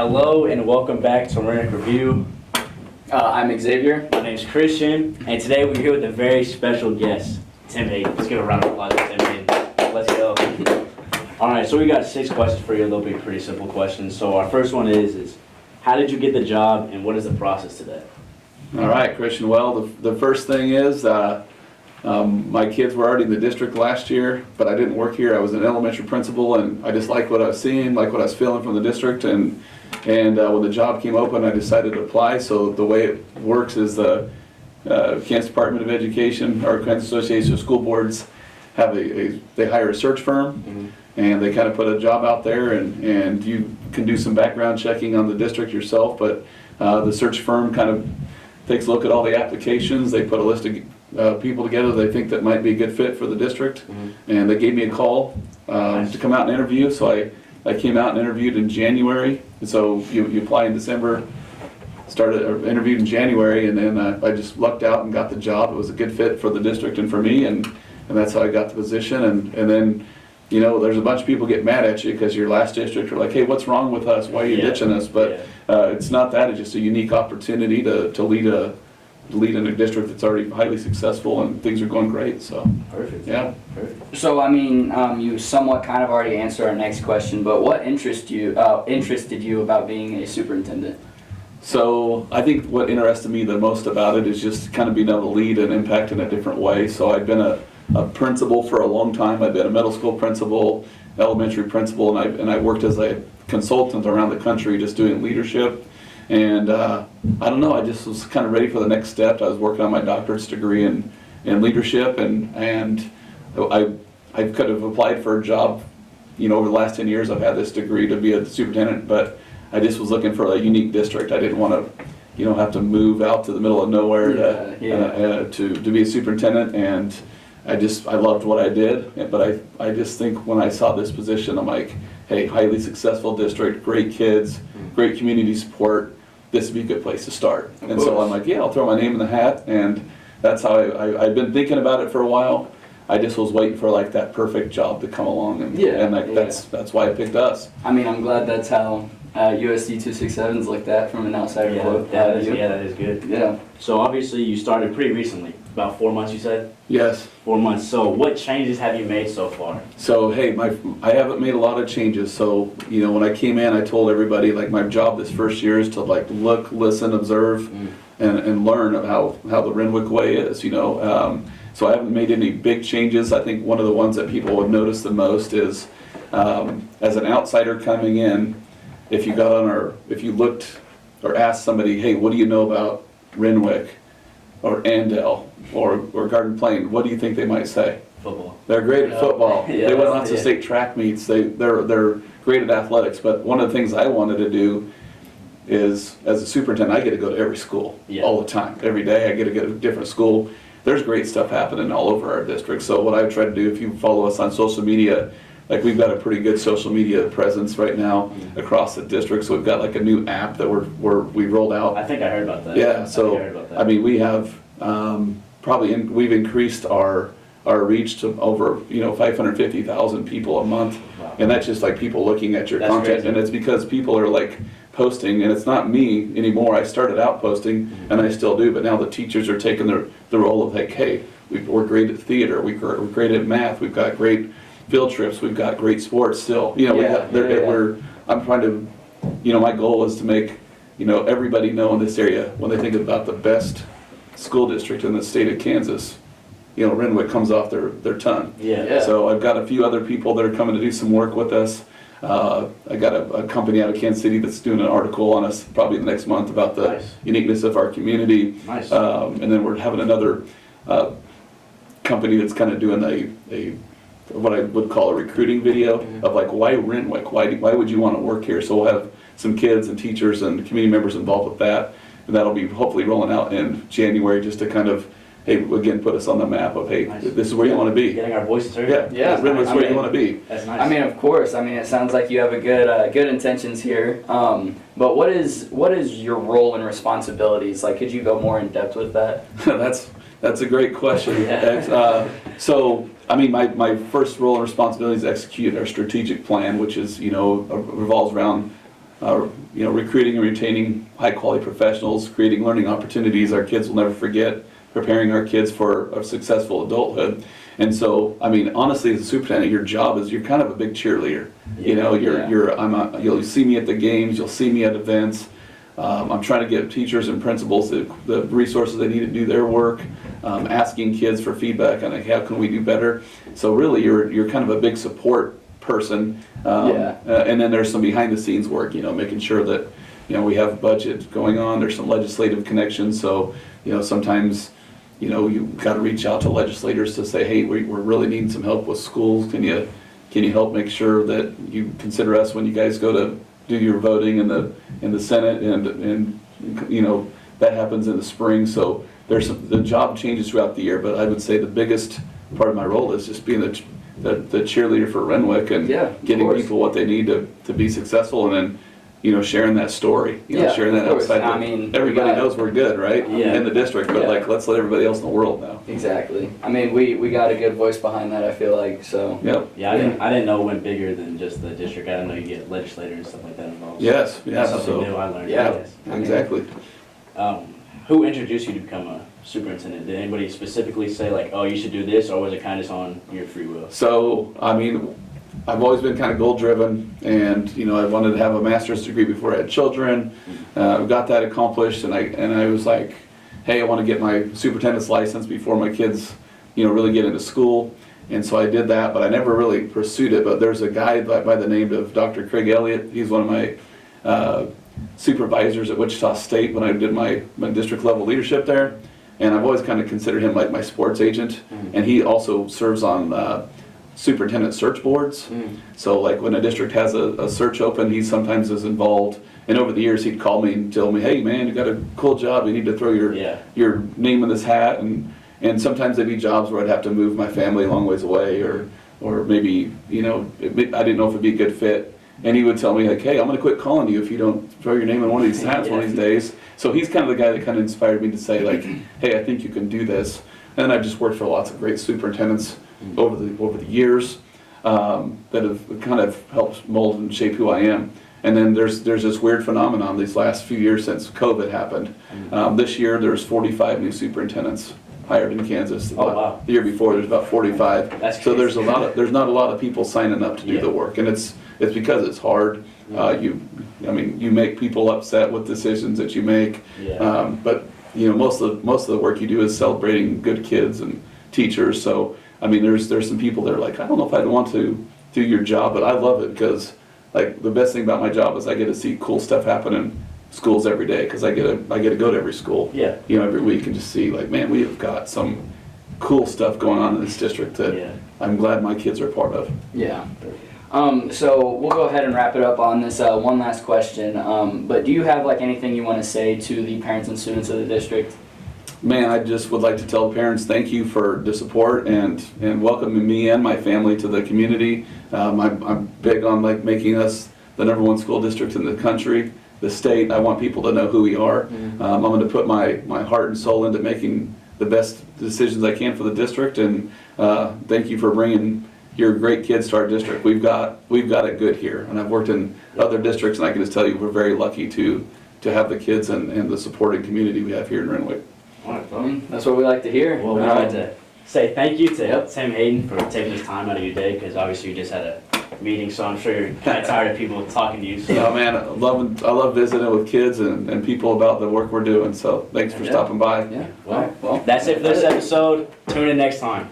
Hello and welcome back to Renwick Review. I'm Xavier. My name's Christian, and today we're here with a very special guest, Tim Hayden. Let's give a round of applause to Tim Hayden. Let's go. All right, so we got 6 questions for you. They'll be pretty simple questions. So our first one is how did you get the job, and what is the process to that? All right, Christian. Well, the first thing is my kids were already in the district last year, but I didn't work here. I was an elementary principal, and I just liked what I was seeing, like what I was feeling from the district. And when the job came open, I decided to apply. So the way it works is the Kansas Department of Education or Kansas Association of School Boards have they hire a search firm, and they kind of put a job out there, and you can do some background checking on the district yourself, but the search firm kind of takes a look at all the applications. They put a list of people together they think that might be a good fit for the district, and they gave me a call to come out and interview. So I came out and interviewed in January. So you apply in December, interviewed in January, and then I just lucked out and got the job. It was a good fit for the district and for me, and that's how I got the position. And then, you know, there's a bunch of people get mad at you because your last district are like, hey, what's wrong with us? Why are you ditching us? But it's not that. It's just a unique opportunity to lead in a district that's already highly successful and things are going great. So Perfect. yeah. Perfect. So I mean, you somewhat kind of already answered our next question, but what interested you about being a superintendent? So I think what interested me the most about it is just kind of being able to lead and impact in a different way. So I've been a principal for a long time. I've been a middle school principal, elementary principal, and I worked as a consultant around the country just doing leadership. And I don't know, I just was kind of ready for the next step. I was working on my doctorate's degree in leadership, and I could have applied for a job, you know, over the last 10 years I've had this degree to be a superintendent, but I just was looking for a unique district. I didn't want to, you know, have to move out to the middle of nowhere to be a superintendent, and I loved what I did. But I just think when I saw this position, I'm like, hey, highly successful district, great kids, great community support, this would be a good place to start. And so I'm like, yeah, I'll throw my name in the hat, and that's how I've been thinking about it for a while. I just was waiting for like that perfect job to come along, and that's why I picked us. I mean, I'm glad that's how USD 267's like that from an outsider look. That is good. Yeah. So obviously you started pretty recently, about 4 months you said? Yes. 4 months. So what changes have you made so far? So hey, I haven't made a lot of changes. So, you know, when I came in, I told everybody like my job this first year is to like look, listen, observe, and learn of how the Renwick way is. You know, so I haven't made any big changes. I think one of the ones that people would notice the most is as an outsider coming in, if you looked or asked somebody, hey, what do you know about Renwick or Andale or Garden Plain, what do you think they might say? Football. They're great at football. Yeah, they win lots of state track meets. They're great at athletics. But one of the things I wanted to do is, as a superintendent, I get to go to every school all the time. Every day I get to go to a different school. There's great stuff happening all over our district. So what I try to do, if you follow us on social media, like we've got a pretty good social media presence right now across the district. So we've got like a new app that we rolled out. I think I heard about that. Yeah. So I mean, we have we've increased our reach to over 550,000 people a month, and that's just like people looking at your content, crazy. And it's because people are like posting, and it's not me anymore. I started out posting, and I still do, but now the teachers are taking the role of like, hey, we're great at theater, we're great at math, we've got great field trips, we've got great sports still. You know, I'm trying to, my goal is to make everybody know in this area when they think about the best school district in the state of Kansas, Renwick comes off their tongue. So I've got a few other people that are coming to do some work with us. I got a company out of Kansas City that's doing an article on us probably the next month about the uniqueness of our community. And then we're having another company that's kind of doing a what I would call a recruiting video of like, why Renwick? Why would you want to work here? So we'll have some kids and teachers and community members involved with that. And that'll be hopefully rolling out in January just to kind of, hey, again, put us on the map of, hey, this is where you want to be. Getting our voices heard. Yeah, Renwick's where you want to be. That's nice. I mean, of course. I mean, it sounds like you have a good intentions here. But what is your role and responsibilities? Like, could you go more in depth with that? That's a great question. So, I mean, my first role and responsibility is to execute our strategic plan, which is, revolves around recruiting and retaining high-quality professionals, creating learning opportunities our kids will never forget, preparing our kids for a successful adulthood. And so, I mean, honestly, as a superintendent, your job is you're kind of a big cheerleader. You know, you'll see me at the games, you'll see me at events. I'm trying to give teachers and principals the resources they need to do their work, asking kids for feedback on how can we do better. So really, you're kind of a big support person. And then there's some behind the scenes work, making sure that, we have budget going on. There's some legislative connections. So, sometimes, you've got to reach out to legislators to say, hey, we're really needing some help with schools. Can you help make sure that you consider us when you guys go to do your voting in the Senate, and that happens in the spring. So the job changes throughout the year, but I would say the biggest part of my role is just being the cheerleader for Renwick and getting people what they need to be successful, and then sharing that story, sharing that outside. I mean, everybody knows we're good, right? In the district, but let's let everybody else in the world know. Exactly. I mean, we got a good voice behind that, I feel like, so. Yeah, I didn't know it went bigger than just the district. I didn't know you get legislators and stuff like that involved. Yes, That's something new I learned. Yeah, exactly. Who introduced you to become a superintendent? Did anybody specifically say like, oh, you should do this, or was it kind of just on your free will? So, I mean, I've always been kind of goal driven, and I wanted to have a master's degree before I had children. Got that accomplished, and I was like, hey, I want to get my superintendent's license before my kids, really get into school. And so I did that, but I never really pursued it. But there's a guy by the name of Dr. Craig Elliott. He's one of my supervisors at Wichita State when I did my district level leadership there. And I've always kind of considered him like my sports agent. And he also serves on superintendent search boards. So like when a district has a search open, he sometimes is involved. And over the years, he'd call me and tell me, hey man, you got a cool job. You need to throw your name in this hat. And sometimes there'd be jobs where I'd have to move my family a long ways away, or maybe, I didn't know if it'd be a good fit. And he would tell me like, hey, I'm gonna quit calling you if you don't throw your name in one of these hats one of these days. So he's kind of the guy that kind of inspired me to say like, hey, I think you can do this. And I've just worked for lots of great superintendents over the years that have kind of helped mold and shape who I am. And then there's this weird phenomenon these last few years since COVID happened. This year there's 45 new superintendents hired in Kansas. Oh, wow. The year before there's about 45. That's crazy. So there's not a lot of people signing up to do the work, and it's because it's hard. You make people upset with decisions that you make. But most of the work you do is celebrating good kids and teachers. So I mean, there's some people that are like, I don't know if I'd want to do your job, but I love it because like the best thing about my job is I get to see cool stuff happen in schools every day, because I get to go to every school every week and just see like, man, we have got some cool stuff going on in this district that I'm glad my kids are a part of. So we'll go ahead and wrap it up on this one last question, but do you have like anything you want to say to the parents and students of the district? Man, I just would like to tell parents thank you for the support and welcoming me and my family to the community. I'm big on like making us the #1 school district in the country, the state. I want people to know who we are. I'm going to put my heart and soul into making the best decisions I can for the district, and thank you for bringing your great kids to our district. We've got it good here, and I've worked in other districts, and I can just tell you we're very lucky to have the kids and the supporting community we have here in Renwick. All right, well, that's what we like to hear. Well, we'd like to say thank you to Tim Hayden for taking this time out of your day, because obviously you just had a meeting, so I'm sure you're kind of tired of people talking to you. So. Yeah, man, I love visiting with kids and people about the work we're doing, so thanks for stopping by. Well, that's it for this episode. Tune in next time.